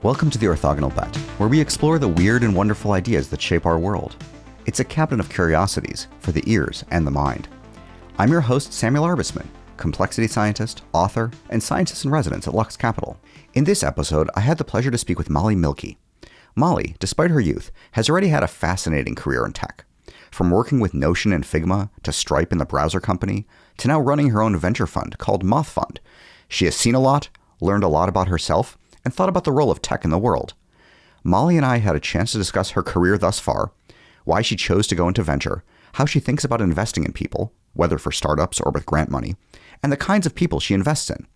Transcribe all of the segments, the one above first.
Welcome to the Orthogonal Bet, where we explore the weird and wonderful ideas that shape our world. It's a cabinet of curiosities for the ears and the mind. I'm your host, Samuel Arbesman, complexity scientist, author, and scientist in residence at Lux Capital. In this episode, I had the pleasure to speak with Molly Mielke. Molly, despite her youth, has already had a fascinating career in tech. From working with Notion and Figma to Stripe in the browser company, to now running her own venture fund called Moth Fund, she has seen a lot, learned a lot about herself, and thought about the role of tech in the world. Molly and I had a chance to discuss her career thus far, why she chose to go into venture, how she thinks about investing in people, whether for startups or with grant money, and the kinds of people she invests in.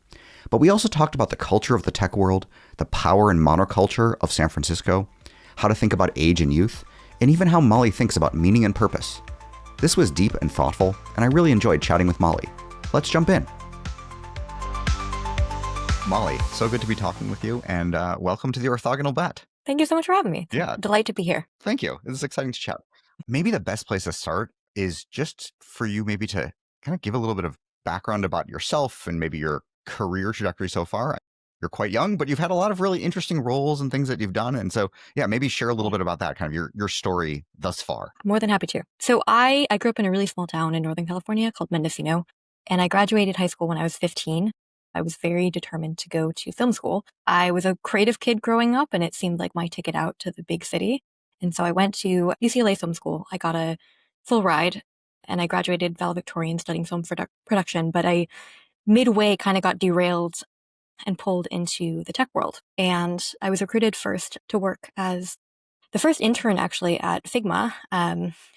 But we also talked about the culture of the tech world, the power and monoculture of San Francisco, how to think about age and youth, and even how Molly thinks about meaning and purpose. This was deep and thoughtful, and I really enjoyed chatting with Molly. Let's jump in. Molly, so good to be talking with you, and welcome to the Orthogonal Bet. Thank you so much for having me. It's Yeah. a delight to be here. Thank you. This is exciting to chat. Maybe the best place to start is just for you maybe to kind of give a little bit of background about yourself and maybe your career trajectory so far. You're quite young, but you've had a lot of really interesting roles and things that you've done. And so, yeah, maybe share a little bit about that, kind of your story thus far. More than happy to. So I grew up in a really small town in Northern California called Mendocino, and I graduated high school when I was 15. I was very determined to go to film school. I was a creative kid growing up, and it seemed like my ticket out to the big city. And so I went to UCLA Film School. I got a full ride, and I graduated valedictorian studying film production, but I midway kind of got derailed and pulled into the tech world. And I was recruited first to work as the first intern actually at Figma,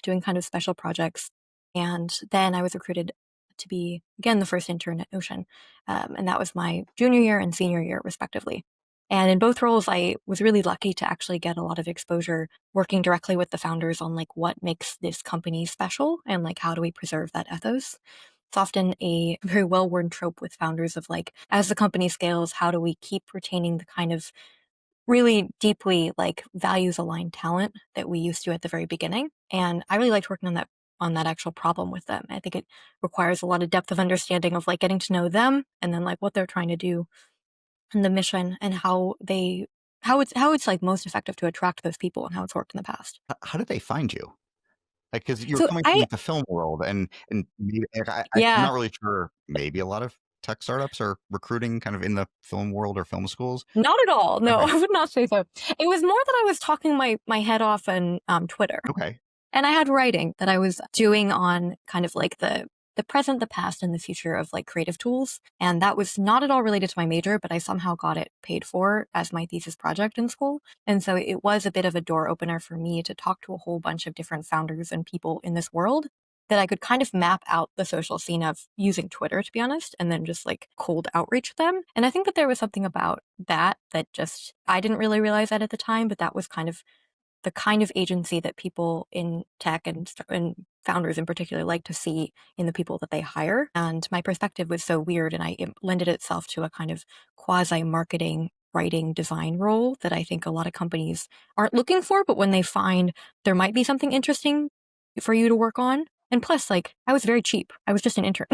doing kind of special projects. And then I was recruited to be, again, the first intern at Notion. And that was my junior year and senior year, respectively. And in both roles, I was really lucky to actually get a lot of exposure working directly with the founders on like what makes this company special and like how do we preserve that ethos. It's often a very well-worn trope with founders of like, as the company scales, how do we keep retaining the kind of really deeply like values aligned talent that we used to at the very beginning. And I really liked working on that actual problem with them. I think it requires a lot of depth of understanding of like getting to know them and then like what they're trying to do and the mission and how it's like most effective to attract those people and how it's worked in the past. How did they find you? Like, because you're So coming from like, the film world, and maybe, I'm yeah, not really sure. Maybe a lot of tech startups are recruiting kind of in the film world or film schools. not at all. No, Okay. I would not say so. It was more that I was talking my head off on Twitter. Okay. And I had writing that I was doing on kind of like the present, the past, and the future of like creative tools. And that was not at all related to my major, but I somehow got it paid for as my thesis project in school. And so it was a bit of a door opener for me to talk to a whole bunch of different founders and people in this world that I could kind of map out the social scene of using Twitter, to be honest, and then just like cold outreach them. And I think that there was something about that just, I didn't really realize that at the time, but that was kind of the kind of agency that people in tech and founders in particular like to see in the people that they hire. And my perspective was so weird, and it lended itself to a kind of quasi-marketing, writing, design role that I think a lot of companies aren't looking for, but when they find there might be something interesting for you to work on. And plus, like, I was very cheap. I was just an intern.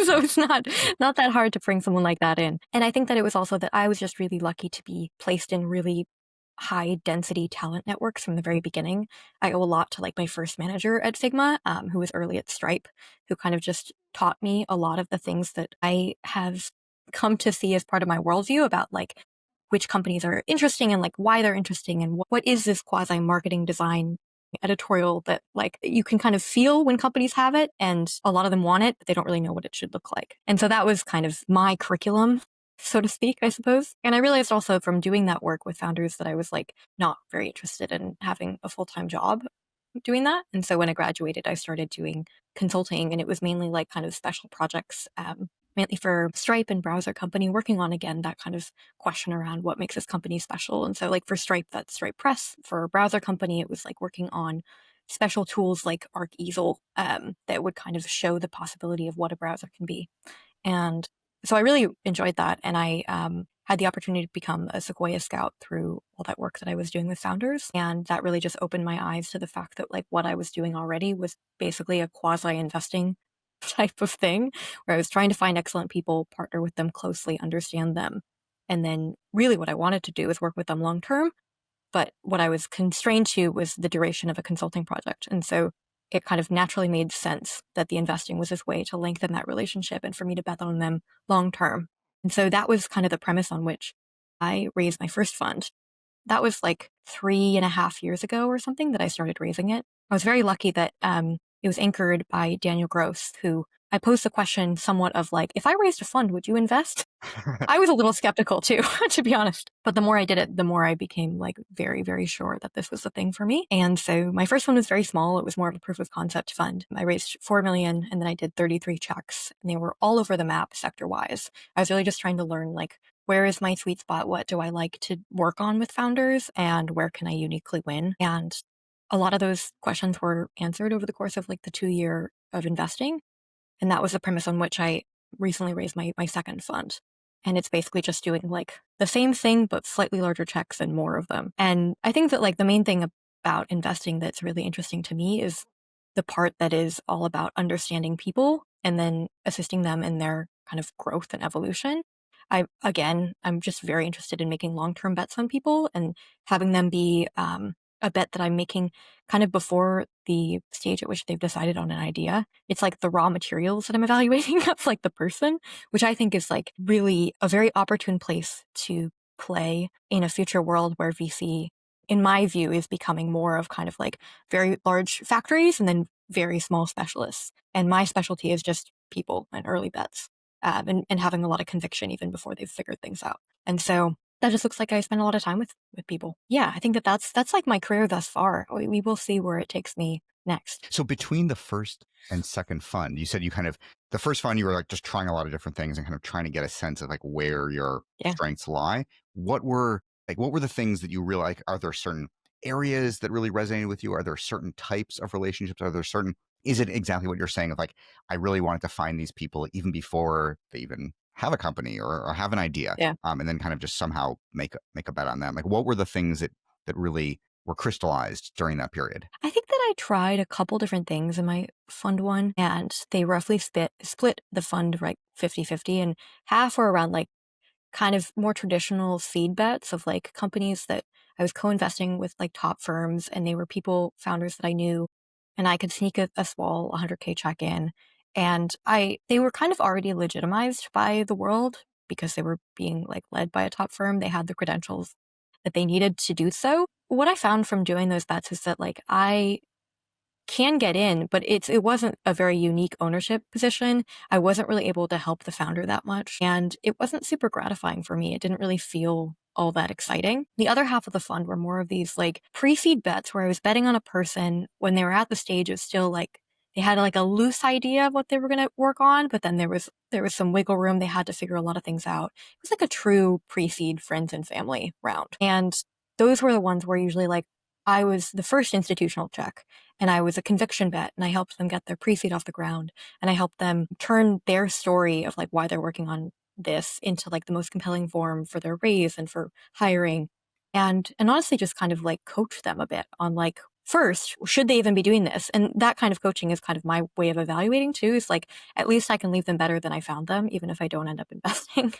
So it's not that hard to bring someone like that in. And I think that it was also that I was just really lucky to be placed in really high density talent networks from the very beginning. I owe a lot to like my first manager at Figma, who was early at Stripe, who kind of just taught me a lot of the things that I have come to see as part of my worldview about like which companies are interesting and like why they're interesting and what is this quasi marketing design editorial that like you can kind of feel when companies have it, and a lot of them want it, but they don't really know what it should look like. And so that was kind of my curriculum, so to speak, I suppose. And I realized also from doing that work with founders that I was like not very interested in having a full-time job doing that. And so when I graduated, I started doing consulting, and it was mainly like kind of special projects, mainly for Stripe and browser company, working on, again, that kind of question around what makes this company special. And so like for Stripe, that's Stripe Press. For a browser company, it was like working on special tools like Arc Easel that would kind of show the possibility of what a browser can be. And so I really enjoyed that. And I had the opportunity to become a Sequoia Scout through all that work that I was doing with founders. And that really just opened my eyes to the fact that like what I was doing already was basically a quasi-investing type of thing, where I was trying to find excellent people, partner with them closely, understand them, And then really what I wanted to do was work with them long term. But what I was constrained to was the duration of a consulting project. And so it kind of naturally made sense that the investing was this way to lengthen that relationship and for me to bet on them long term. And so that was kind of the premise on which I raised my first fund. That was like 3.5 years ago or something that I started raising it. I was very lucky that it was anchored by Daniel Gross, who I posed the question somewhat of like, if I raised a fund, would you invest? I was a little skeptical too, to be honest. But the more I did it, the more I became like very, very sure that this was the thing for me. And so my first fund was very small. It was more of a proof of concept fund. I raised 4 million and then I did 33 checks and they were all over the map sector wise. I was really just trying to learn like, where is my sweet spot? What do I like to work on with founders and where can I uniquely win? And a lot of those questions were answered over the course of like the 2 year of investing. And that was the premise on which I recently raised my second fund. And it's basically just doing like the same thing, but slightly larger checks and more of them. And I think that like the main thing about investing that's really interesting to me is the part that is all about understanding people and then assisting them in their kind of growth and evolution. I'm just very interested in making long-term bets on people and having them be a bet that I'm making kind of before the stage at which they've decided on an idea. It's like the raw materials that I'm evaluating of like the person, which I think is like really a very opportune place to play in a future world where VC, in my view, is becoming more of kind of like very large factories and then very small specialists. And my specialty is just people and early bets. And having a lot of conviction even before they've figured things out. And so that just looks like I spend a lot of time with people. Yeah, I think that's like my career thus far. We will see where it takes me next. So between the first and second fund, you said you kind of, the first fund, you were like just trying a lot of different things and kind of trying to get a sense of like where your strengths lie. What were the things that you really like? Are there certain areas that really resonated with you? Are there certain types of relationships? Is it exactly what you're saying of like, I really wanted to find these people even before they even have a company or have an idea, and then kind of just somehow make a bet on them? Like, what were the things that really were crystallized during that period? I think that I tried a couple different things in my fund one, and they roughly split the fund like 50-50, and half were around like kind of more traditional seed bets of like companies that I was co-investing with like top firms, and they were founders that I knew, and I could sneak a small 100K check in. And they were kind of already legitimized by the world because they were being like led by a top firm. They had the credentials that they needed to do so. What I found from doing those bets is that like I can get in, but it wasn't a very unique ownership position. I wasn't really able to help the founder that much, and it wasn't super gratifying for me. It didn't really feel all that exciting. The other half of the fund were more of these like pre-seed bets where I was betting on a person when they were at the stage of still like they had like a loose idea of what they were going to work on, but then there was some wiggle room. They had to figure a lot of things out. It was like a true pre-seed friends and family round. And those were the ones where usually like I was the first institutional check and I was a conviction bet and I helped them get their pre-seed off the ground and I helped them turn their story of like why they're working on this into like the most compelling form for their raise and for hiring and honestly just kind of like coach them a bit on like first, should they even be doing this? And that kind of coaching is kind of my way of evaluating too, is like, at least I can leave them better than I found them, even if I don't end up investing.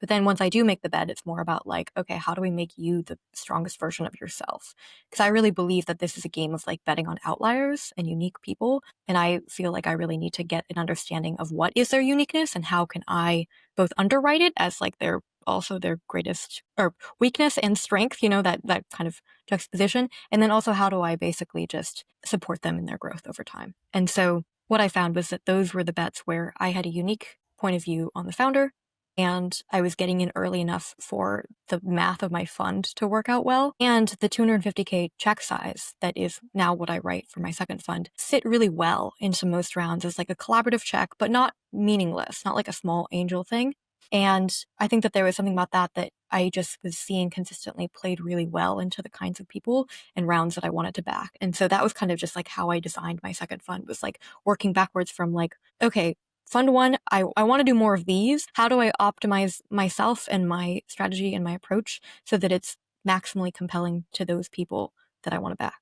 But then once I do make the bet, it's more about like, okay, how do we make you the strongest version of yourself? Because I really believe that this is a game of like betting on outliers and unique people. And I feel like I really need to get an understanding of what is their uniqueness and how can I both underwrite it as like their also their greatest or weakness and strength, that kind of juxtaposition. And then also how do I basically just support them in their growth over time? And so what I found was that those were the bets where I had a unique point of view on the founder and I was getting in early enough for the math of my fund to work out well. And the 250K check size that is now what I write for my second fund fit really well into most rounds as like a collaborative check, but not meaningless, not like a small angel thing. And I think that there was something about that I just was seeing consistently played really well into the kinds of people and rounds that I wanted to back. And so that was kind of just like how I designed my second fund, was like working backwards from like, okay, fund one, I want to do more of these. How do I optimize myself and my strategy and my approach so that it's maximally compelling to those people that I want to back?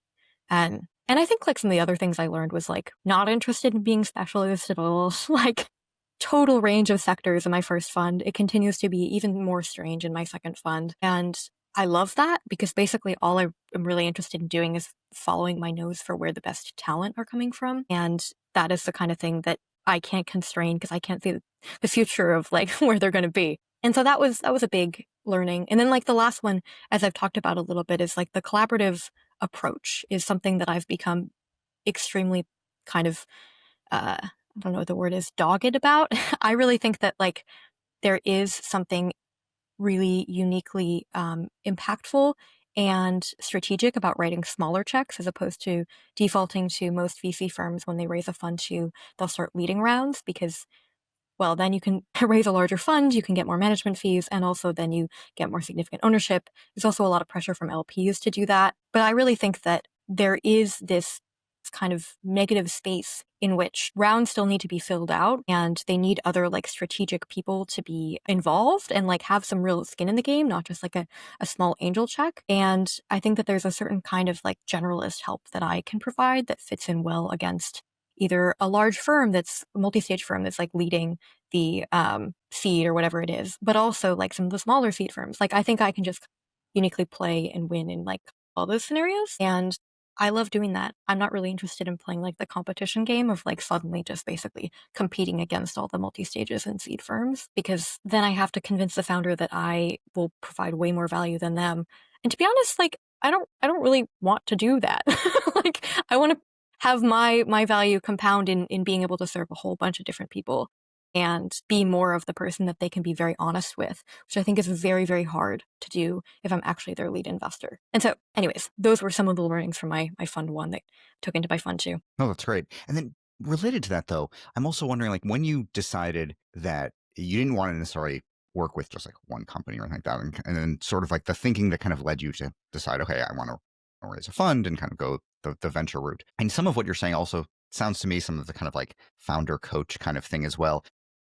And I think like some of the other things I learned was like not interested in being specialist at all. Like total range of sectors in my first fund. It continues to be even more strange in my second fund. And I love that because basically all I am really interested in doing is following my nose for where the best talent are coming from. And that is the kind of thing that I can't constrain because I can't see the future of like where they're going to be. And so that was a big learning. And then like the last one, as I've talked about a little bit, is like the collaborative approach is something that I've become extremely kind of, I don't know what the word is, dogged about. I really think that like there is something really uniquely impactful and strategic about writing smaller checks as opposed to defaulting to most VC firms when they raise a fund to, they'll start leading rounds because, well, then you can raise a larger fund, you can get more management fees, and also then you get more significant ownership. There's also a lot of pressure from LPs to do that. But I really think that there is this kind of negative space in which rounds still need to be filled out and they need other like strategic people to be involved and like have some real skin in the game, not just like a small angel check. And I think that there's a certain kind of like generalist help that I can provide that fits in well against either a large firm that's a multi-stage firm that's like leading the seed or whatever it is, but also like some of the smaller seed firms. Like I think I can just uniquely play and win in like all those scenarios. And I love doing that. I'm not really interested in playing like the competition game of like suddenly just basically competing against all the multi-stages and seed firms, because then I have to convince the founder that I will provide way more value than them. And to be honest, like I don't really want to do that. Like I want to have my value compound in being able to serve a whole bunch of different people and be more of the person that they can be very honest with, which I think is very, very hard to do if I'm actually their lead investor. And so anyways, those were some of the learnings from my fund one that took into my fund two. No, that's great. And then related to that, though, I'm also wondering, like, when you decided that you didn't want to necessarily work with just like one company or anything like that, and then sort of like the thinking that kind of led you to decide, okay, I want to raise a fund and kind of go the venture route. And some of what you're saying also sounds to me some of the kind of like founder coach kind of thing as well.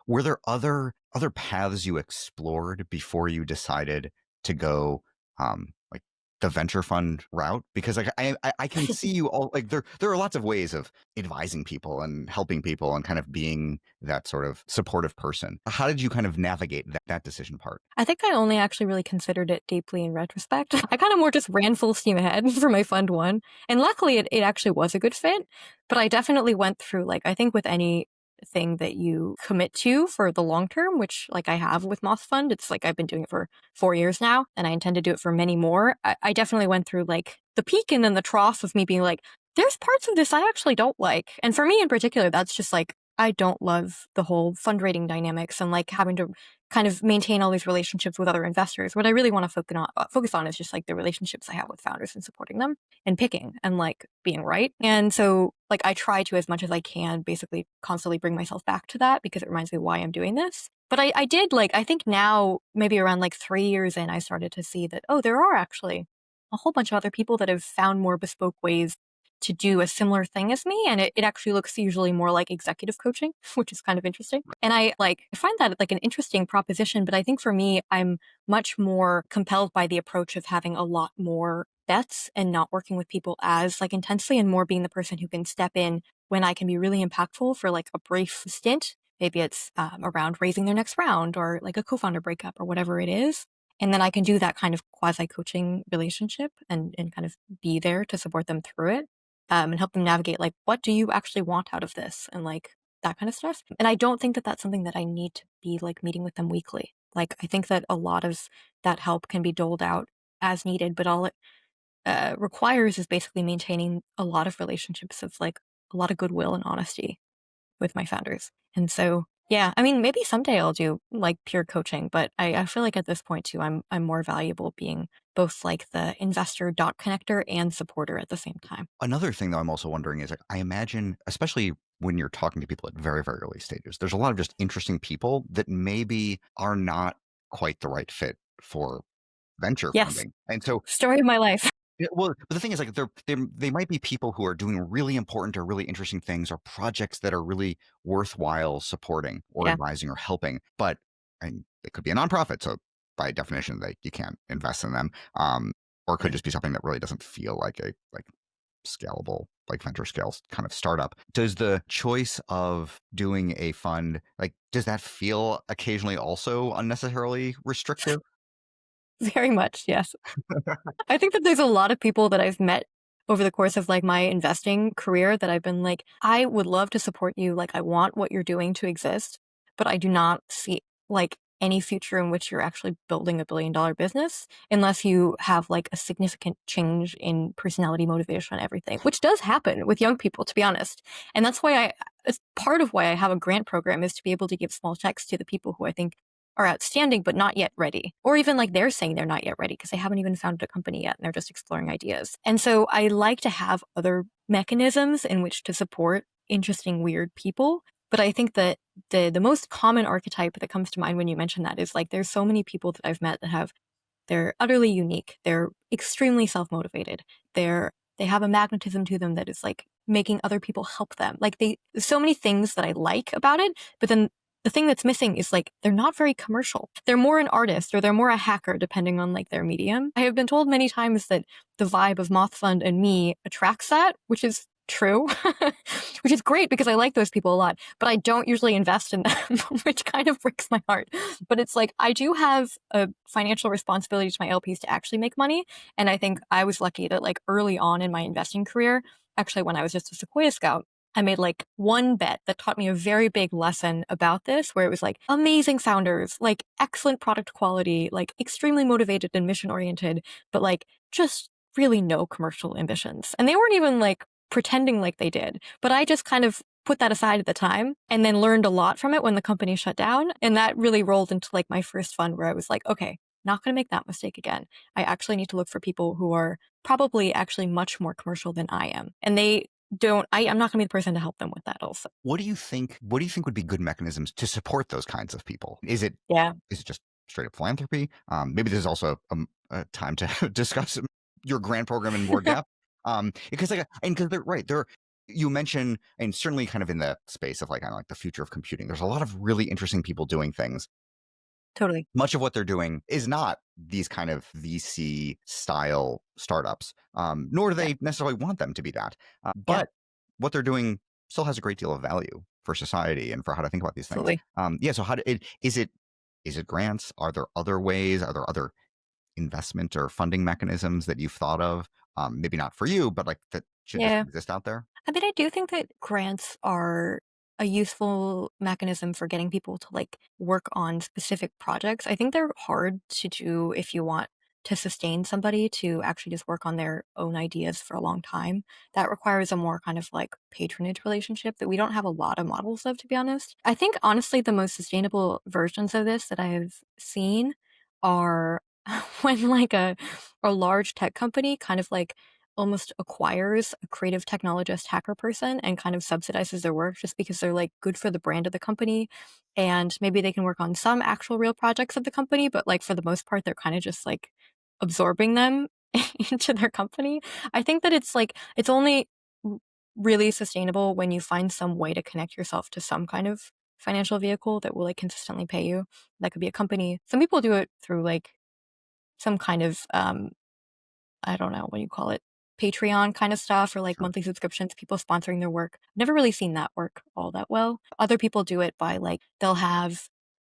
Were there other paths you explored before you decided to go like the venture fund route? Because like I can see you all like there are lots of ways of advising people and helping people and kind of being that sort of supportive person. How did you kind of navigate that decision part? I think I only actually really considered it deeply in retrospect. I kind of more just ran full steam ahead for my fund one. And luckily it actually was a good fit. But I definitely went through, like, I think with any thing that you commit to for the long term, which like I have with Moth Fund, it's like I've been doing it for 4 years now and I intend to do it for many more. I definitely went through like the peak and then the trough of me being like, there's parts of this I actually don't like. And for me in particular, that's just like, I don't love the whole fundraising dynamics and like having to kind of maintain all these relationships with other investors. What I really want to focus on is just like the relationships I have with founders and supporting them and picking and like being right. And so like I try to, as much as I can, basically constantly bring myself back to that because it reminds me why I'm doing this. But I did like, I think now maybe around like 3 years in, I started to see that, oh, there are actually a whole bunch of other people that have found more bespoke ways to do a similar thing as me. And it actually looks usually more like executive coaching, which is kind of interesting. And I find that like an interesting proposition. But I think for me, I'm much more compelled by the approach of having a lot more bets and not working with people as like intensely and more being the person who can step in when I can be really impactful for like a brief stint. Maybe it's around raising their next round or like a co-founder breakup or whatever it is. And then I can do that kind of quasi-coaching relationship and kind of be there to support them through it. And help them navigate, like, what do you actually want out of this? And like that kind of stuff. And I don't think that that's something that I need to be like meeting with them weekly. Like, I think that a lot of that help can be doled out as needed, but all it requires is basically maintaining a lot of relationships of like a lot of goodwill and honesty with my founders. And so, yeah, I mean, maybe someday I'll do like pure coaching, but I feel like at this point too, I'm more valuable being both like the investor dot connector and supporter at the same time. Another thing that I'm also wondering is like, I imagine, especially when you're talking to people at very, very early stages, there's a lot of just interesting people that maybe are not quite the right fit for venture Yes. funding. And so Story of my life. yeah, well, but the thing is, like, they might be people who are doing really important or really interesting things or projects that are really worthwhile supporting or Yeah. advising or helping. But and it could be a nonprofit, so by definition, you can't invest in them. Or it could Right. just be something that really doesn't feel like a scalable, like venture scale kind of startup. Does the choice of doing a fund, like, does that feel occasionally also unnecessarily restrictive? Very much, yes. I think that there's a lot of people that I've met over the course of like my investing career that I've been like, I would love to support you. Like, I want what you're doing to exist, but I do not see like any future in which you're actually building $1 billion business unless you have like a significant change in personality, motivation, and everything, which does happen with young people, to be honest. And that's why it's part of why I have a grant program, is to be able to give small checks to the people who I think are outstanding but not yet ready, or even like they're saying they're not yet ready because they haven't even founded a company yet and they're just exploring ideas. And so I like to have other mechanisms in which to support interesting, weird people. But I think that the most common archetype that comes to mind when you mention that is like, there's so many people that I've met that they're utterly unique, they're extremely self-motivated, they have a magnetism to them that is like making other people help them. Like, there's so many things that I like about it, but then the thing that's missing is like, they're not very commercial. They're more an artist or they're more a hacker, depending on like their medium. I have been told many times that the vibe of Moth Fund and me attracts that, which is true, which is great because I like those people a lot, but I don't usually invest in them, which kind of breaks my heart. But it's like, I do have a financial responsibility to my LPs to actually make money. And I think I was lucky that like early on in my investing career, actually when I was just a Sequoia Scout, I made like one bet that taught me a very big lesson about this, where it was like amazing founders, like excellent product quality, like extremely motivated and mission oriented, but like just really no commercial ambitions. And they weren't even like pretending like they did, but I just kind of put that aside at the time and then learned a lot from it when the company shut down. And that really rolled into like my first fund, where I was like, okay, not going to make that mistake again. I actually need to look for people who are probably actually much more commercial than I am. And I'm not going to be the person to help them with that also. What do you think would be good mechanisms to support those kinds of people? Yeah, Is it just straight up philanthropy? Maybe there's also a time to discuss your grant program in more depth. Because like, and because they're right, you mention, and certainly kind of in the space of like, I don't know, like the future of computing, there's a lot of really interesting people doing things. totally. Much of what they're doing is not these kind of VC style startups, nor do Yeah, they necessarily want them to be that. yeah, But what they're doing still has a great deal of value for society and for how to think about these things. absolutely. Yeah. So is it grants? Are there other ways? Are there other investment or funding mechanisms that you've thought of? Maybe not for you, but like that should just Yeah. exist out there. I mean, I do think that grants are a useful mechanism for getting people to like work on specific projects. I think they're hard to do if you want to sustain somebody to actually just work on their own ideas for a long time. That requires a more kind of like patronage relationship that we don't have a lot of models of, to be honest. I think honestly, the most sustainable versions of this that I've seen are when like a large tech company kind of like almost acquires a creative technologist hacker person and kind of subsidizes their work just because they're like good for the brand of the company. And maybe they can work on some actual real projects of the company, but like for the most part, they're kind of just like absorbing them into their company. I think that it's like, it's only really sustainable when you find some way to connect yourself to some kind of financial vehicle that will like consistently pay you. That could be a company. Some people do it through like some kind of I don't know, what do you call it? Patreon kind of stuff, or like Sure. monthly subscriptions, people sponsoring their work. Never really seen that work all that well. Other people do it by like, they'll have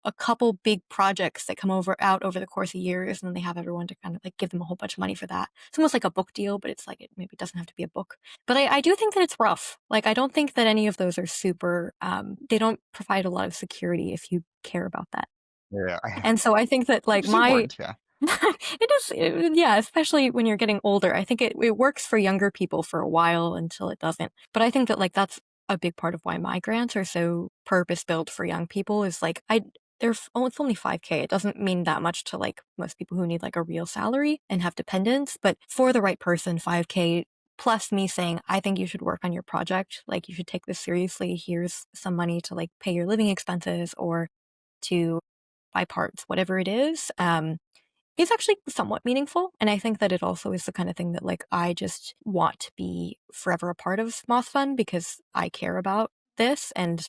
a couple big projects that come out over the course of years, and then they have everyone to kind of like give them a whole bunch of money for that. It's almost like a book deal, but it's like, it maybe doesn't have to be a book. But I do think that it's rough. Like, I don't think that any of those are super, they don't provide a lot of security if you care about that. Yeah. And so I think that like Which is important. Yeah. yeah, especially when you're getting older. I think it works for younger people for a while until it doesn't. But I think that like that's a big part of why my grants are so purpose built for young people, is like it's only 5K. It doesn't mean that much to like most people who need like a real salary and have dependents, but for the right person, 5K plus me saying, I think you should work on your project. Like, you should take this seriously. Here's some money to like pay your living expenses or to buy parts, whatever it is actually somewhat meaningful. And I think that it also is the kind of thing that like I just want to be forever a part of Moth Fund because I care about this. And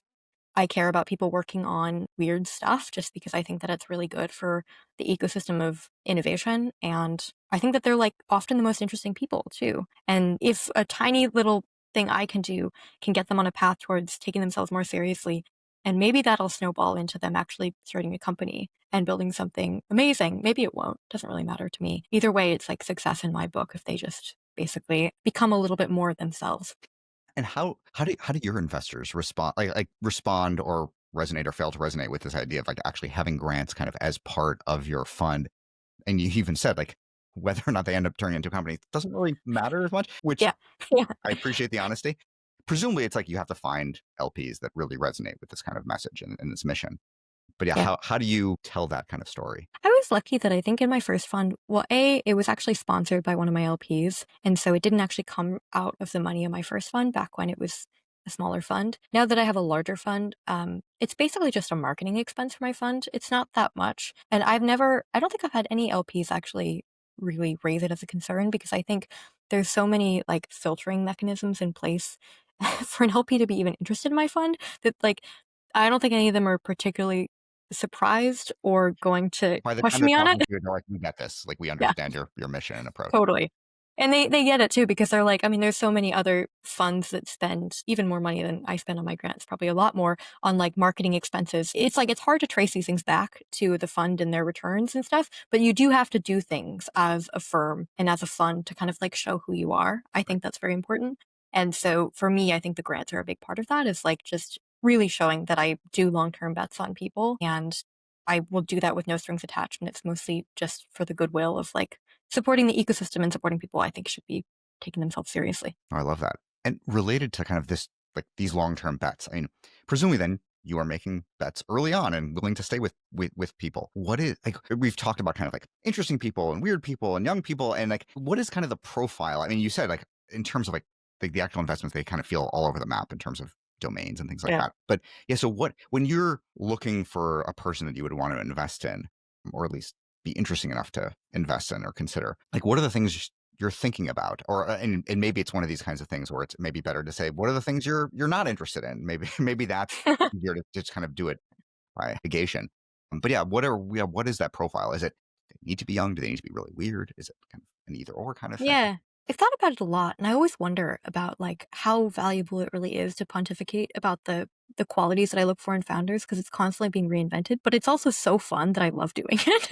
I care about people working on weird stuff just because I think that it's really good for the ecosystem of innovation. And I think that they're like often the most interesting people too. And if a tiny little thing I can do can get them on a path towards taking themselves more seriously, and maybe that'll snowball into them actually starting a company and building something amazing. Maybe it won't. Doesn't really matter to me. Either way, it's like success in my book if they just basically become a little bit more themselves. And how do your investors respond, like respond or resonate or fail to resonate with this idea of like actually having grants kind of as part of your fund? And you even said like whether or not they end up turning into a company doesn't really matter as much, which Yeah. Yeah. I appreciate the honesty. Presumably, it's like you have to find LPs that really resonate with this kind of message and this mission. But yeah, Yeah. how do you tell that kind of story? I was lucky that I think in my first fund, well, it was actually sponsored by one of my LPs. And so it didn't actually come out of the money of my first fund back when it was a smaller fund. Now that I have a larger fund, it's basically just a marketing expense for my fund. It's not that much. And I don't think I've had any LPs actually really raise it as a concern because I think there's so many like filtering mechanisms in place for an LP to be even interested in my fund that like, I don't think any of them are particularly surprised or going to By the time question they're me on it. talking to you, they're like, "We get this. Like, we Yeah, understand your mission and approach." totally. And they get it too because they're like, I mean, there's so many other funds that spend even more money than I spend on my grants, probably a lot more on like marketing expenses. It's like it's hard to trace these things back to the fund and their returns and stuff, but you do have to do things as a firm and as a fund to kind of like show who you are. I think that's very important. And so for me, I think the grants are a big part of that is like just really showing that I do long-term bets on people and I will do that with no strings attached. And it's mostly just for the goodwill of like supporting the ecosystem and supporting people I think should be taking themselves seriously. Oh, I love that. And related to kind of this, like these long-term bets, I mean, presumably then you are making bets early on and willing to stay with people. What is like we've talked about kind of like interesting people and weird people and young people and like what is kind of the profile? I mean, you said like in terms of like the actual investments, they kind of feel all over the map in terms of domains and things like Yeah. that. But yeah, so what when you're looking for a person that you would want to invest in, or at least be interesting enough to invest in or consider, like what are the things you're thinking about, or and maybe it's one of these kinds of things where it's maybe better to say what are the things you're not interested in. Maybe that's easier to just kind of do it by negation. But yeah, what is that profile? Is it they need to be young? Do they need to be really weird? Is it kind of an either or kind of thing? Yeah. I've thought about it a lot, and I always wonder about like how valuable it really is to pontificate about the qualities that I look for in founders because it's constantly being reinvented, but it's also so fun that I love doing it.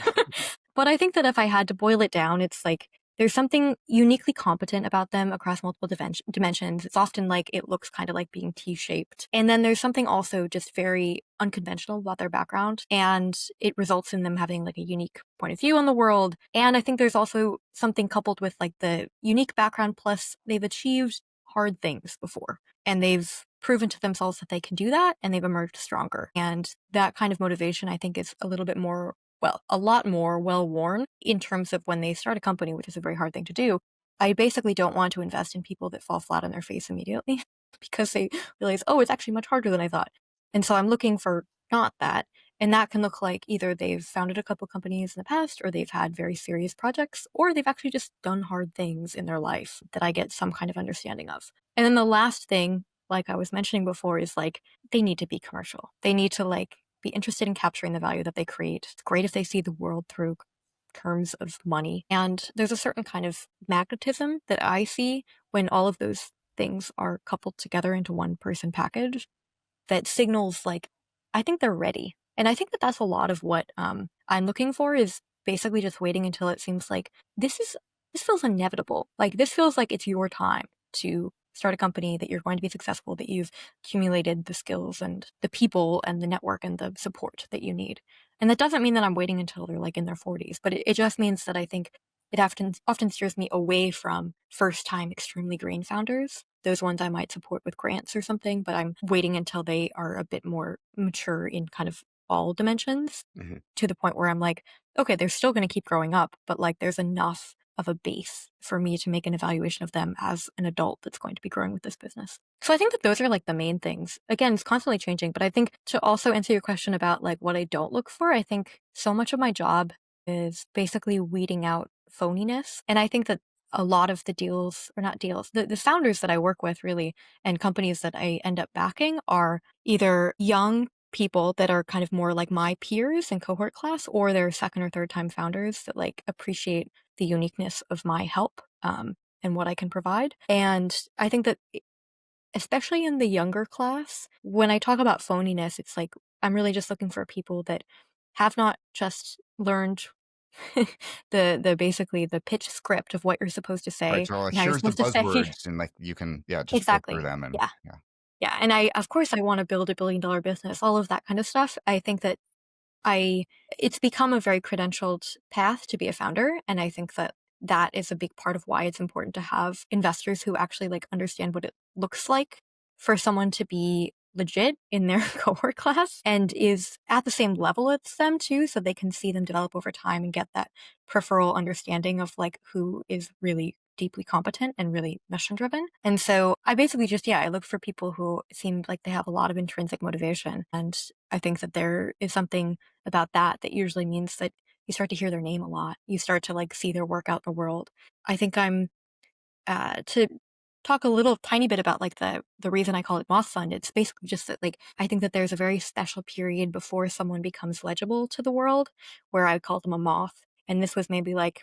But I think that if I had to boil it down, it's like there's something uniquely competent about them across multiple dimensions. It's often like it looks kind of like being T-shaped. And then there's something also just very unconventional about their background. And it results in them having like a unique point of view on the world. And I think there's also something coupled with like the unique background plus they've achieved hard things before. And they've proven to themselves that they can do that and they've emerged stronger. And that kind of motivation, I think, is a little bit more a lot more well worn in terms of when they start a company, which is a very hard thing to do. I basically don't want to invest in people that fall flat on their face immediately because they realize, oh, it's actually much harder than I thought. And so I'm looking for not that. And that can look like either they've founded a couple companies in the past, or they've had very serious projects, or they've actually just done hard things in their life that I get some kind of understanding of. And then the last thing, like I was mentioning before, is like they need to be commercial. They need to like be interested in capturing the value that they create. It's great if they see the world through terms of money. And there's a certain kind of magnetism that I see when all of those things are coupled together into one person package that signals like, I think they're ready. And I think that that's a lot of what I'm looking for is basically just waiting until it seems like this feels inevitable. Like this feels like it's your time to start a company, that you're going to be successful, that you've accumulated the skills and the people and the network and the support that you need. And that doesn't mean that I'm waiting until they're like in their 40s, but it just means that I think it often steers me away from first time extremely green founders, those ones I might support with grants or something, but I'm waiting until they are a bit more mature in kind of all dimensions to the point where I'm like, okay, they're still going to keep growing up, but like there's enough of a base for me to make an evaluation of them as an adult that's going to be growing with this business. So I think that those are like the main things. Again, it's constantly changing, but I think to also answer your question about like what I don't look for, I think so much of my job is basically weeding out phoniness. And I think that a lot of the deals, or not deals, the founders that I work with really, and companies that I end up backing are either young people that are kind of more like my peers in cohort class, or they're second or third time founders that like appreciate the uniqueness of my help and what I can provide. And I think that especially in the younger class, when I talk about phoniness, it's like I'm really just looking for people that have not just learned the basically the pitch script of what you're supposed to Right. say So and how you're here's the supposed to say buzzwords, and like you can, just flip through exactly. them, and Yeah. yeah. Yeah. And I of course I want to build $1 billion business, all of that kind of stuff. I think that I it's become a very credentialed path to be a founder, and I think that that is a big part of why it's important to have investors who actually like understand what it looks like for someone to be legit in their cohort class and is at the same level as them too, so they can see them develop over time and get that peripheral understanding of like who is really deeply competent and really mission driven. And so I basically just, I look for people who seem like they have a lot of intrinsic motivation. And I think that there is something about that usually means that you start to hear their name a lot. You start to like see their work out in the world. I think I'm to talk a little tiny bit about like the reason I call it Moth Fund. It's basically just that like I think that there's a very special period before someone becomes legible to the world where I call them a moth. And this was maybe like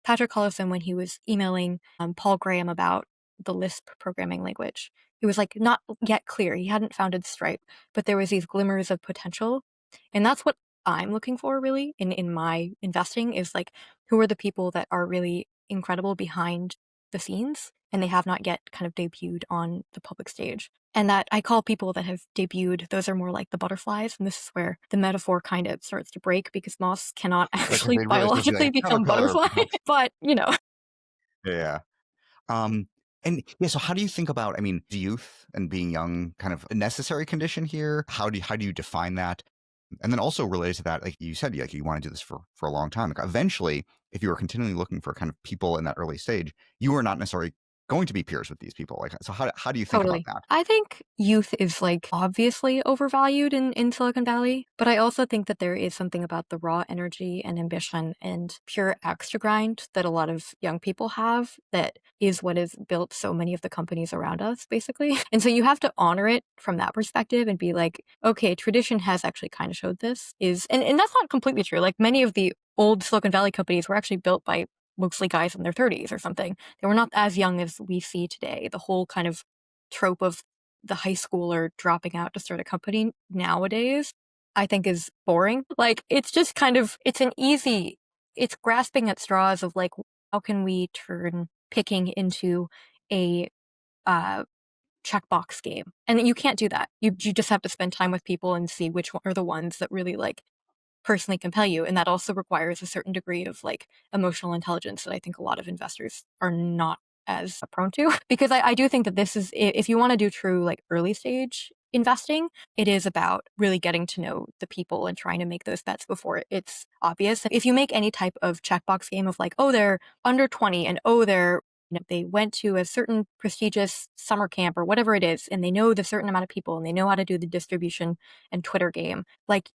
Patrick Collison when he was emailing Paul Graham about the Lisp programming language. It was like not yet clear. He hadn't founded Stripe, but there was these glimmers of potential. And that's what I'm looking for really in my investing is like who are the people that are really incredible behind the scenes and they have not yet kind of debuted on the public stage. And that I call people that have debuted, those are more like the butterflies. And this is where the metaphor kind of starts to break because moths cannot Right, because actually they really supposed to be like biologically a become caterpillar. butterflies. But, Yeah. Um, and yeah, so how do you think about, I mean, is youth and being young kind of a necessary condition here? How do you define that? And then also related to that, like you said, like you want to do this for a long time. Like eventually, if you are continually looking for kind of people in that early stage, you are not necessarily going to be peers with these people. Like, so how do you think about totally. that? I think youth is like obviously overvalued in Silicon Valley, but I also think that there is something about the raw energy and ambition and pure extra grind that a lot of young people have that is what has built so many of the companies around us, basically. And so you have to honor it from that perspective and be like, okay, tradition has actually kind of showed this and that's not completely true. Like many of the old Silicon Valley companies were actually built by mostly guys in their 30s or something. They were not as young as we see today. The whole kind of trope of the high schooler dropping out to start a company nowadays, I think is boring. Like it's just kind of, it's grasping at straws of like, how can we turn picking into a checkbox game? And you can't do that. You just have to spend time with people and see which one are the ones that really like personally compel you. And that also requires a certain degree of like emotional intelligence that I think a lot of investors are not as prone to. Because I do think that this is, if you want to do true like early stage investing, it is about really getting to know the people and trying to make those bets before it's obvious. If you make any type of checkbox game of like, oh, they're under 20 and oh, they went to a certain prestigious summer camp or whatever it is, and they know the certain amount of people and they know how to do the distribution and Twitter game. Like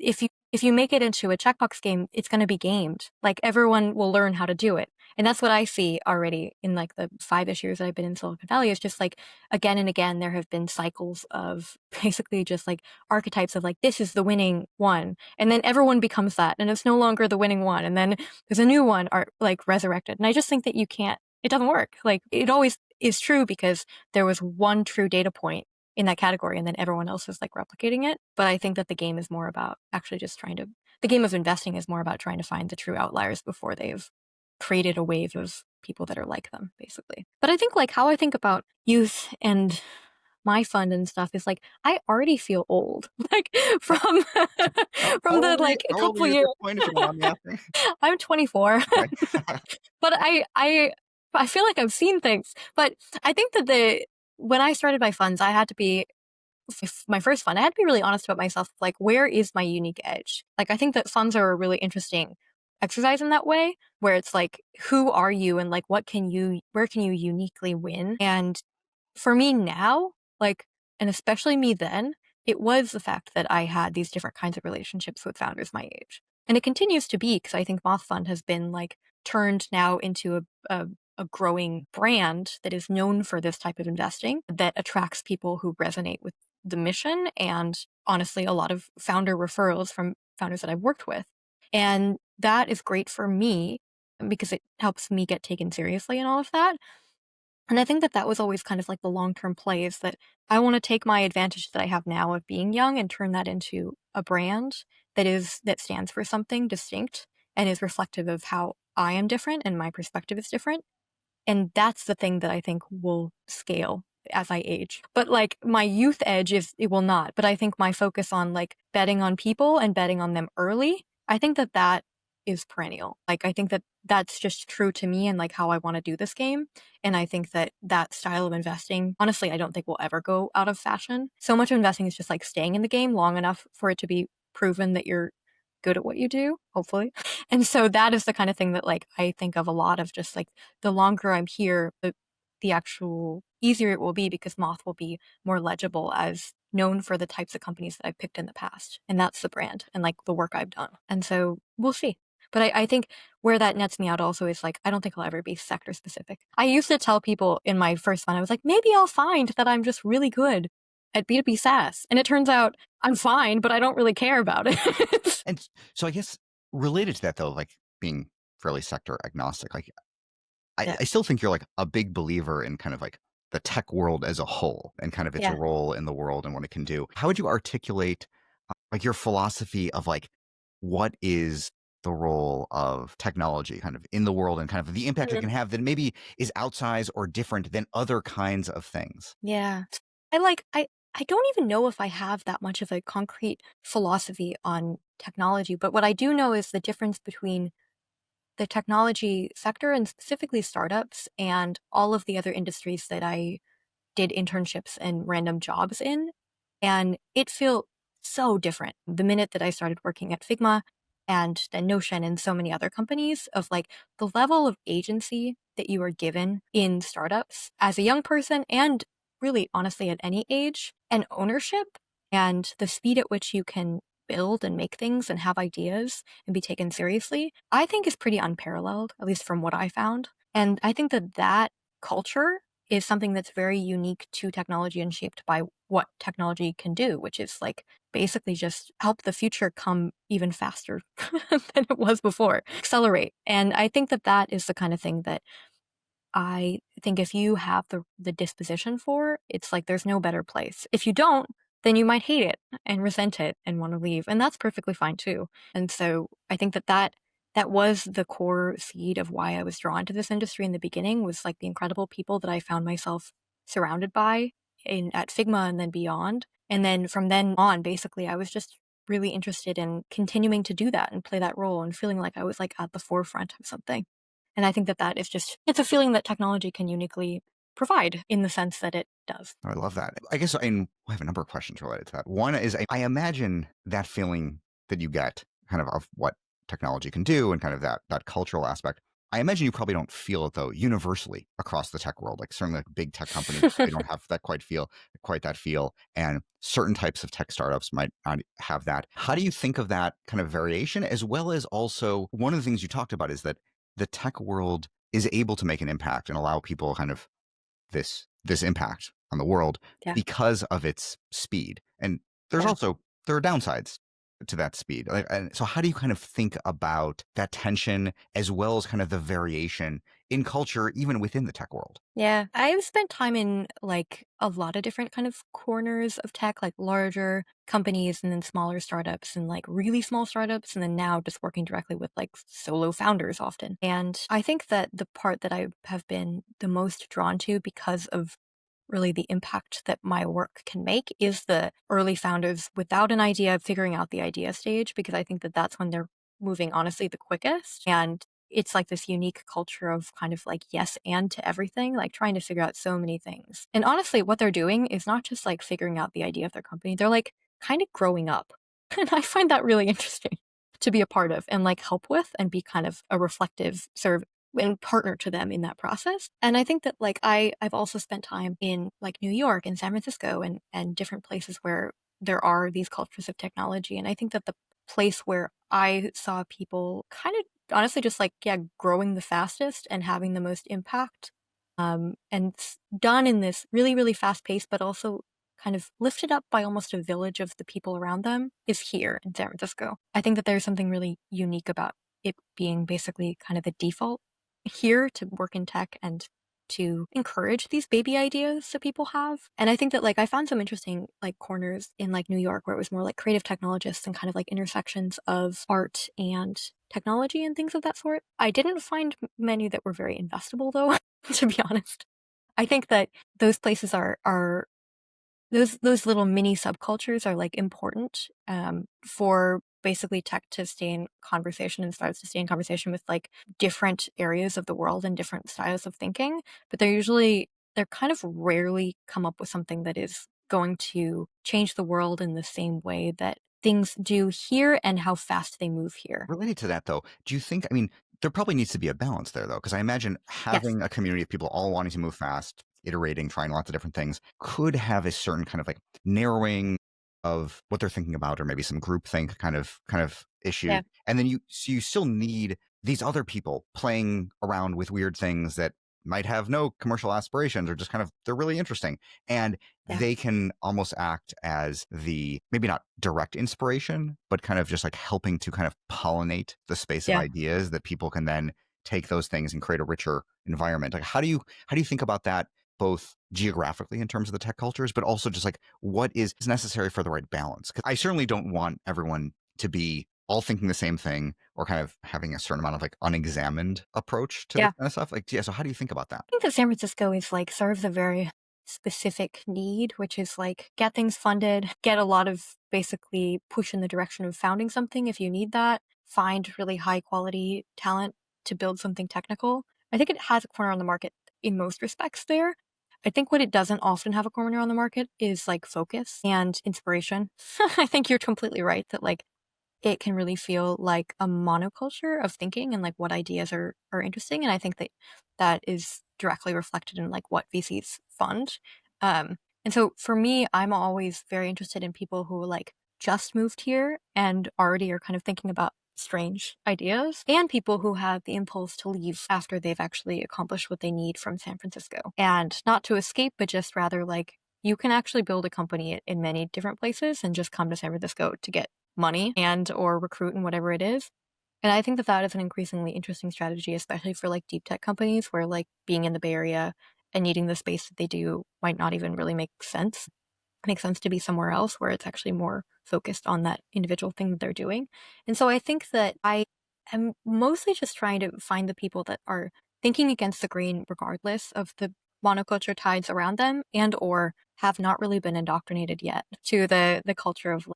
if you make it into a checkbox game, it's going to be gamed. Like everyone will learn how to do it. And that's what I see already in like the 5-ish years that I've been in Silicon Valley. It's just like again and again, there have been cycles of basically just like archetypes of like, this is the winning one. And then everyone becomes that and it's no longer the winning one. And then there's a new one like resurrected. And I just think that it doesn't work. Like it always is true because there was one true data point in that category and then everyone else is like replicating it. But I think that the game is more about actually just the game of investing is more about trying to find the true outliers before they've created a wave of people that are like them, basically. But I think like how I think about youth and my fund and stuff is like I already feel old, like from How from the old are you? like a How old are couple you at years. this point, if you don't mind me asking? I'm 24, Okay. but I feel like I've seen things. But I think that when I started my funds, I had to be my first fund, I had to be really honest about myself. Like, where is my unique edge? Like, I think that funds are a really interesting exercise in that way, where it's like, who are you and like, where can you uniquely win? And for me now, like, and especially me then, it was the fact that I had these different kinds of relationships with founders my age. And it continues to be because I think Moth Fund has been like turned now into a growing brand that is known for this type of investing that attracts people who resonate with the mission, and honestly, a lot of founder referrals from founders that I've worked with. And that is great for me because it helps me get taken seriously and all of that. And I think that that was always kind of like the long-term play, is that I want to take my advantage that I have now of being young and turn that into a brand that stands for something distinct and is reflective of how I am different and my perspective is different. And that's the thing that I think will scale as I age. But like my youth edge it will not. But I think my focus on like betting on people and betting on them early, I think that that is perennial. Like I think that that's just true to me and like how I want to do this game. And I think that that style of investing, honestly, I don't think will ever go out of fashion. So much of investing is just like staying in the game long enough for it to be proven that you're good at what you do, hopefully. And so that is the kind of thing that like I think of a lot of, just like the longer I'm here, the actual easier it will be, because Moth will be more legible as known for the types of companies that I've picked in the past. And that's the brand and like the work I've done. And so we'll see. But I think where that nets me out also is like, I don't think I'll ever be sector specific. I used to tell people in my first fund, I was like, maybe I'll find that I'm just really good at B2B SaaS. And it turns out I'm fine, but I don't really care about it. And so I guess related to that though, like being fairly sector agnostic, like Yeah. I still think you're like a big believer in kind of like the tech world as a whole and kind of its Yeah. role in the world and what it can do. How would you articulate like your philosophy of like what is the role of technology kind of in the world and kind of the impact it can have that maybe is outsized or different than other kinds of things? Yeah. I don't even know if I have that much of a concrete philosophy on technology, but what I do know is the difference between the technology sector and specifically startups and all of the other industries that I did internships and random jobs in. And it felt so different the minute that I started working at Figma and then Notion and so many other companies, of like the level of agency that you are given in startups as a young person, and really honestly at any age, and ownership and the speed at which you can build and make things and have ideas and be taken seriously, I think is pretty unparalleled, at least from what I found. And I think that that culture is something that's very unique to technology and shaped by what technology can do, which is like basically just help the future come even faster than it was before, accelerate. And I think that that is the kind of thing that I think if you have the disposition for, it's like there's no better place. If you don't, then you might hate it and resent it and want to leave. And that's perfectly fine too. And so I think that that was the core seed of why I was drawn to this industry in the beginning, was like the incredible people that I found myself surrounded by at Figma and then beyond. And then from then on, basically, I was just really interested in continuing to do that and play that role and feeling like I was like at the forefront of something. And I think that that is just, it's a feeling that technology can uniquely provide in the sense that it does. I love that. I guess I have a number of questions related to that. One is I imagine that feeling that you get kind of what technology can do and kind of that cultural aspect. I imagine you probably don't feel it though universally across the tech world. Like certainly like big tech companies, they don't have that quite that feel. And certain types of tech startups might not have that. How do you think of that kind of variation, as well as also one of the things you talked about is that the tech world is able to make an impact and allow people kind of this impact on the world Yeah. because of its speed. And there are downsides to that speed. And so how do you kind of think about that tension as well as kind of the variation in culture, even within the tech world? Yeah, I've spent time in like a lot of different kind of corners of tech, like larger companies and then smaller startups and like really small startups. And then now just working directly with like solo founders often. And I think that the part that I have been the most drawn to because of really the impact that my work can make is the early founders without an idea, figuring out the idea stage, because I think that that's when they're moving honestly the quickest. And it's like this unique culture of kind of like yes and to everything, like trying to figure out so many things. And honestly, what they're doing is not just like figuring out the idea of their company, they're like kind of growing up. And I find that really interesting to be a part of and like help with and be kind of a reflective serve and partner to them in that process. And I think that like I've also spent time in like New York and San Francisco and different places where there are these cultures of technology. And I think that the place where I saw people kind of honestly just like, yeah, growing the fastest and having the most impact. And it's done in this really, really fast pace, but also kind of lifted up by almost a village of the people around them is here in San Francisco. I think that there's something really unique about it being basically kind of the default here to work in tech and to encourage these baby ideas that people have. And I think that like I found some interesting like corners in like New York where it was more like creative technologists and kind of like intersections of art and technology and things of that sort. I didn't find many that were very investable though, to be honest. I think that those places are those little mini subcultures are like important for basically tech to stay in conversation and starts to stay in conversation with like different areas of the world and different styles of thinking. But they're kind of rarely come up with something that is going to change the world in the same way that things do here and how fast they move here. Related to that, though, do you think, I mean, there probably needs to be a balance there, though, because I imagine Yes. having a community of people all wanting to move fast, iterating, trying lots of different things, could have a certain kind of like narrowing of what they're thinking about, or maybe some groupthink kind of issue. Yeah. And then you still need these other people playing around with weird things that might have no commercial aspirations, or just kind of they're really interesting. And Yeah. they can almost act as the maybe not direct inspiration, but kind of just like helping to kind of pollinate the space of Yeah. ideas that people can then take those things and create a richer environment. Like how do you think about that, both geographically in terms of the tech cultures, but also just like what is necessary for the right balance? Because I certainly don't want everyone to be all thinking the same thing, or kind of having a certain amount of like unexamined approach to this Yeah. kind of stuff. Like, yeah, so how do you think about that? I think that San Francisco is like serves a very specific need, which is like get things funded, get a lot of basically push in the direction of founding something if you need that, find really high quality talent to build something technical. I think it has a corner on the market in most respects there. I think what it doesn't often have a corner on the market is like focus and inspiration. I think you're completely right that like it can really feel like a monoculture of thinking and like what ideas are interesting. And I think that that is directly reflected in like what VCs fund. And so for me, I'm always very interested in people who like just moved here and already are kind of thinking about strange ideas, and people who have the impulse to leave after they've actually accomplished what they need from San Francisco. And not to escape, but just rather like you can actually build a company in many different places and just come to San Francisco to get money and or recruit and whatever it is. And I think that that is an increasingly interesting strategy, especially for like deep tech companies where like being in the Bay Area and needing the space that they do might not even really make sense. It makes sense to be somewhere else where it's actually more focused on that individual thing that they're doing. And so I think that I am mostly just trying to find the people that are thinking against the grain regardless of the monoculture tides around them, and or have not really been indoctrinated yet to the culture of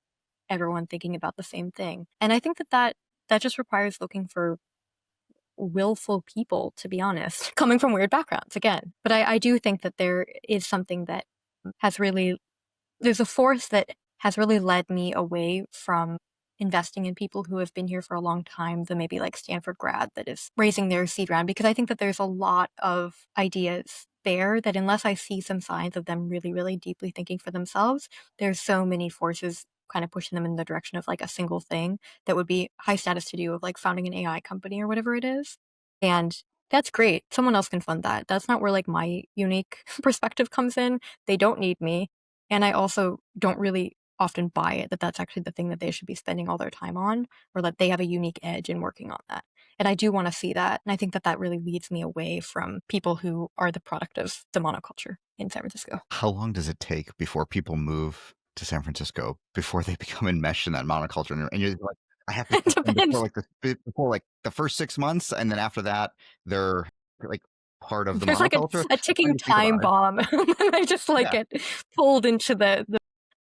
everyone thinking about the same thing. And I think that that just requires looking for willful people, to be honest, coming from weird backgrounds again. But I do think that there is something that has really, there's a force that has really led me away from investing in people who have been here for a long time, the maybe like Stanford grad that is raising their seed round, because I think that there's a lot of ideas there that unless I see some signs of them really, really deeply thinking for themselves, there's so many forces kind of pushing them in the direction of like a single thing that would be high status to do of like founding an AI company or whatever it is. And that's great. Someone else can fund that. That's not where like my unique perspective comes in. They don't need me. And I also don't really often buy it that that's actually the thing that they should be spending all their time on, or that they have a unique edge in working on that. And I do want to see that. And I think that that really leads me away from people who are the product of the monoculture in San Francisco. How long does it take before people move to San Francisco before they become enmeshed in that monoculture? And you're like, I have to It catch them before depends. like before like the first 6 months, and then after that they're like part of the There's like monoculture. a I'm trying ticking to think time about it. bomb. And I just like Yeah. get pulled into the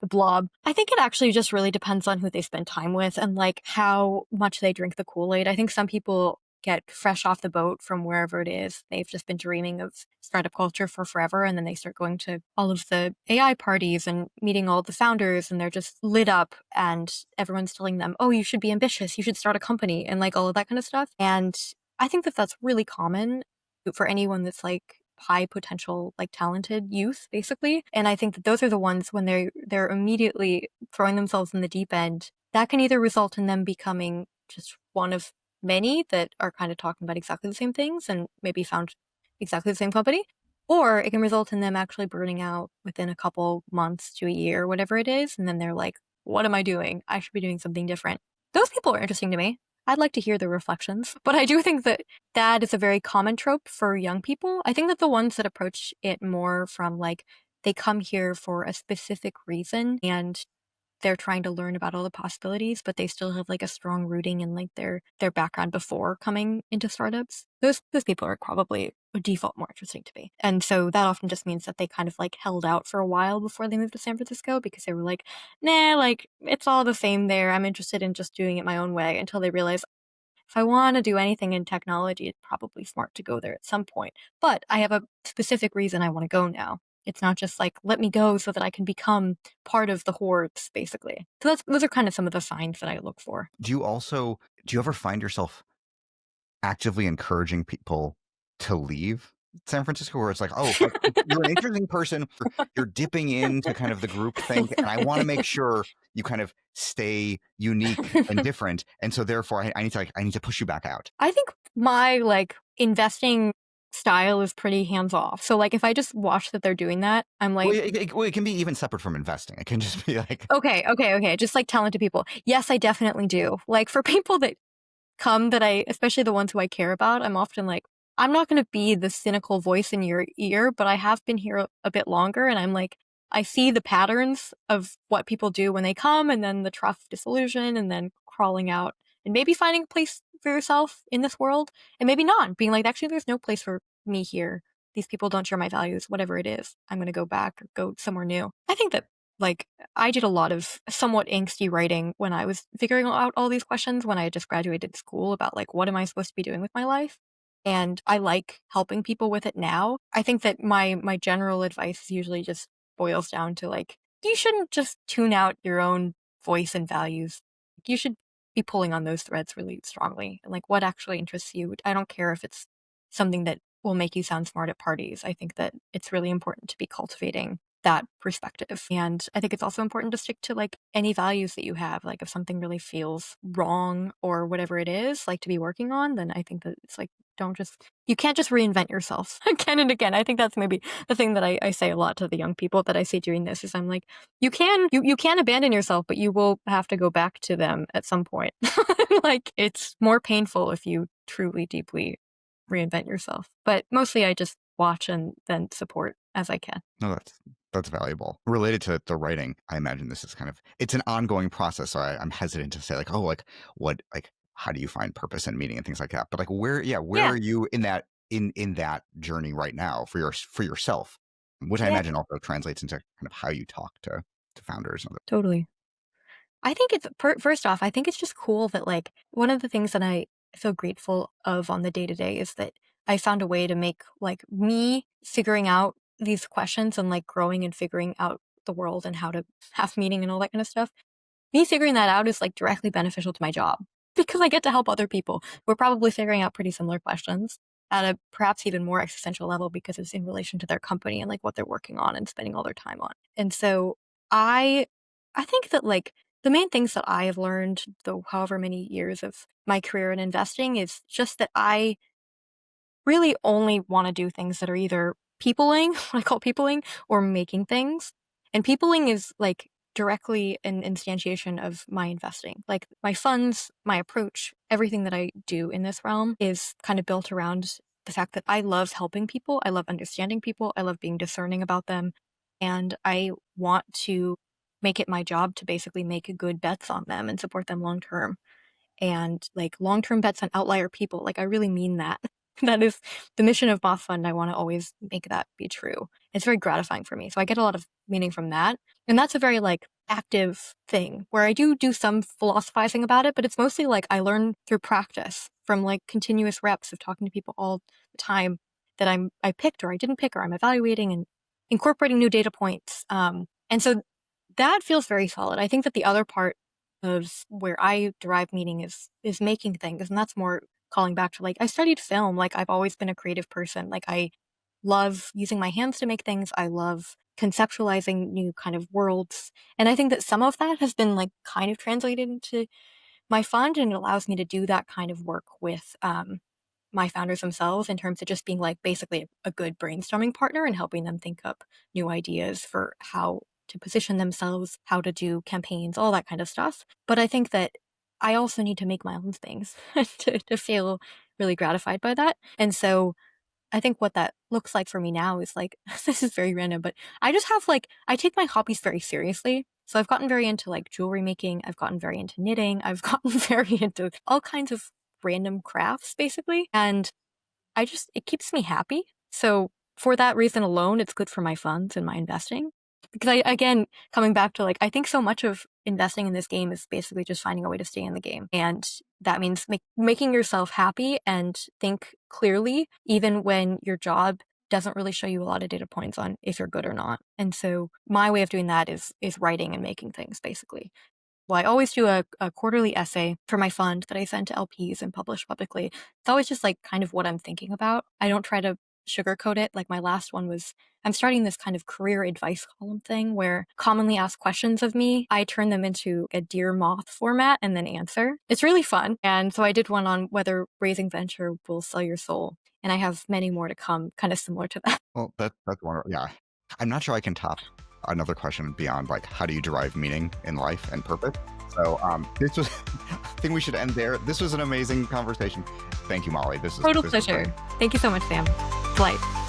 blob. I think it actually just really depends on who they spend time with and like how much they drink the Kool-Aid. I think some people get fresh off the boat from wherever it is. They've just been dreaming of startup culture for forever. And then they start going to all of the AI parties and meeting all the founders, and they're just lit up and everyone's telling them, oh, you should be ambitious. You should start a company and like all of that kind of stuff. And I think that that's really common for anyone that's like high potential, like talented youth, basically. And I think that those are the ones when they're immediately throwing themselves in the deep end, that can either result in them becoming just one of many that are kind of talking about exactly the same things and maybe found exactly the same company. Or it can result in them actually burning out within a couple months to a year, whatever it is. And then they're like, what am I doing? I should be doing something different. Those people are interesting to me. I'd like to hear their reflections. But I do think that that is a very common trope for young people. I think that the ones that approach it more from like, they come here for a specific reason and they're trying to learn about all the possibilities, but they still have like a strong rooting in like their background before coming into startups. Those people are probably a default more interesting to me. And so that often just means that they kind of like held out for a while before they moved to San Francisco because they were like, nah, like it's all the same there. I'm interested in just doing it my own way, until they realize if I want to do anything in technology, it's probably smart to go there at some point. But I have a specific reason I want to go now. It's not just like, let me go so that I can become part of the hordes, basically. So those are kind of some of the signs that I look for. Do you ever find yourself actively encouraging people to leave San Francisco, where it's like, oh, like, you're an interesting person, you're dipping into kind of the group think, and I want to make sure you kind of stay unique and different, and so therefore I need to push you back out. I think my like investing style is pretty hands off. So like if I just watch that they're doing that, I'm like, Well, it can be even separate from investing. It can just be like, okay. Just like telling to people, yes, I definitely do. Like for people that come that especially the ones who I care about, I'm often like, I'm not going to be the cynical voice in your ear, but I have been here a bit longer. And I'm like, I see the patterns of what people do when they come, and then the trust disillusion, and then crawling out and maybe finding a place for yourself in this world, and maybe not being like, actually, there's no place for me here. These people don't share my values, whatever it is. I'm going to go back or go somewhere new. I think that like I did a lot of somewhat angsty writing when I was figuring out all these questions when I had just graduated school about like, what am I supposed to be doing with my life? And I like helping people with it now. I think that my general advice usually just boils down to like, you shouldn't just tune out your own voice and values. You should be pulling on those threads really strongly. And like, what actually interests you? I don't care if it's something that will make you sound smart at parties. I think that it's really important to be cultivating that perspective. And I think it's also important to stick to like any values that you have. Like if something really feels wrong or whatever it is, like to be working on, then I think that it's like, you can't just reinvent yourself again and again. I think that's maybe the thing that I say a lot to the young people that I see doing this is I'm like, you can abandon yourself, but you will have to go back to them at some point. Like it's more painful if you truly deeply reinvent yourself. But mostly I just watch and then support as I can. no, that's valuable. Related to the writing, I imagine this is it's an ongoing process. So I'm hesitant to say like, oh, like what, like how do you find purpose and meaning and things like that? But like where Yeah. are you in that journey right now for yourself, which I Yeah, imagine also translates into kind of how you talk to founders and other. totally. I think it's first off, I think it's just cool that like one of the things that I feel grateful of on the day to day is that I found a way to make like me figuring out these questions and like growing and figuring out the world and how to have meaning and all that kind of stuff. Me figuring that out is like directly beneficial to my job because I get to help other people who are probably figuring out pretty similar questions at a perhaps even more existential level because it's in relation to their company and like what they're working on and spending all their time on. And so I I think that like the main things that I have learned, though however many years of my career in investing, is just that I really only want to do things that are either peopling, what I call peopling, or making things. And peopling is like directly an instantiation of my investing. Like my funds, my approach, everything that I do in this realm is kind of built around the fact that I love helping people. I love understanding people. I love being discerning about them. And I want to make it my job to basically make good bets on them and support them long term. And like long term bets on outlier people. Like I really mean that. That is the mission of Moth Fund. I want to always make that be true. It's very gratifying for me. So I get a lot of meaning from that. And that's a very like active thing where I do some philosophizing about it, but it's mostly like I learn through practice from like continuous reps of talking to people all the time that I picked or I didn't pick or I'm evaluating and incorporating new data points. And so that feels very solid. I think that the other part of where I derive meaning is making things, and that's more calling back to like I studied film. Like I've always been a creative person. Like I love using my hands to make things. I love conceptualizing new kind of worlds, and I think that some of that has been like kind of translated into my fund, and it allows me to do that kind of work with my founders themselves in terms of just being like basically a good brainstorming partner and helping them think up new ideas for how to position themselves, how to do campaigns, all that kind of stuff. But I think that I also need to make my own things to feel really gratified by that. And so I think what that looks like for me now is like, this is very random, but I just have like, I take my hobbies very seriously. So I've gotten very into like jewelry making. I've gotten very into knitting. I've gotten very into all kinds of random crafts basically. And it keeps me happy. So for that reason alone, it's good for my funds and my investing. Because again, coming back to like, I think so much of investing in this game is basically just finding a way to stay in the game. And that means making yourself happy and think clearly, even when your job doesn't really show you a lot of data points on if you're good or not. And so my way of doing that is writing and making things basically. Well, I always do a quarterly essay for my fund that I send to LPs and publish publicly. It's always just like kind of what I'm thinking about. I don't try to sugarcoat it. Like my last one was, I'm starting this kind of career advice column thing where commonly asked questions of me, I turn them into a Dear Moth format and then answer. It's really fun. And so I did one on whether raising venture will sell your soul. And I have many more to come, kind of similar to that. Well, that's wonderful. Yeah. I'm not sure I can top another question beyond like, how do you derive meaning in life and purpose? So this was, I think we should end there. This was an amazing conversation. Thank you, Molly. Total pleasure. Thank you so much, Sam. Delight.